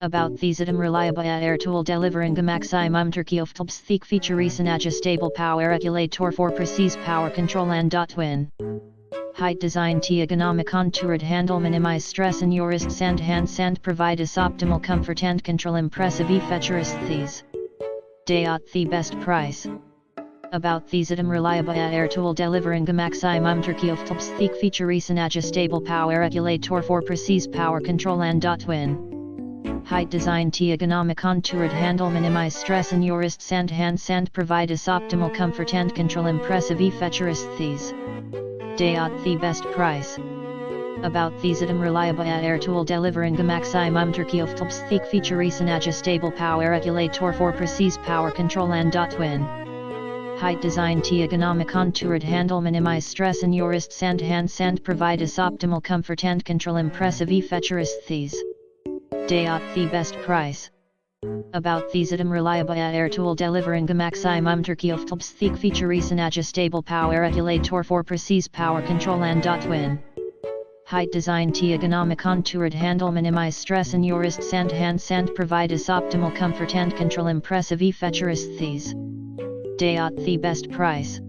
About these item reliable air tool delivering a maximum turkey of tubs thick features and adjustable power regulator for precise power control and twin height design t ergonomic contoured handle minimize stress in your wrists and hands and provide us optimal comfort and control impressive features these day at the best price. About these item reliable air tool delivering a maximum turkey of tubs thick features and adjustable power regulator for precise power control and twin height design t ergonomic contoured handle minimize stress in your wrists and hands and provide us optimal comfort and control impressive features these day at the best price. About these item reliable air tool delivering a maximum turkey of tubs thick features and adjustable power regulator for precise power control and twin height design t ergonomic contoured handle minimize stress in your wrists and hands and provide us optimal comfort and control impressive features these day at the best price. About these item reliable air tool delivering a maximum turkey of tubs thick features and adjustable power regulator for precise power control and twin height design t ergonomic contoured handle minimize stress in your wrists and hands and provide us optimal comfort and control impressive features these day at the best price.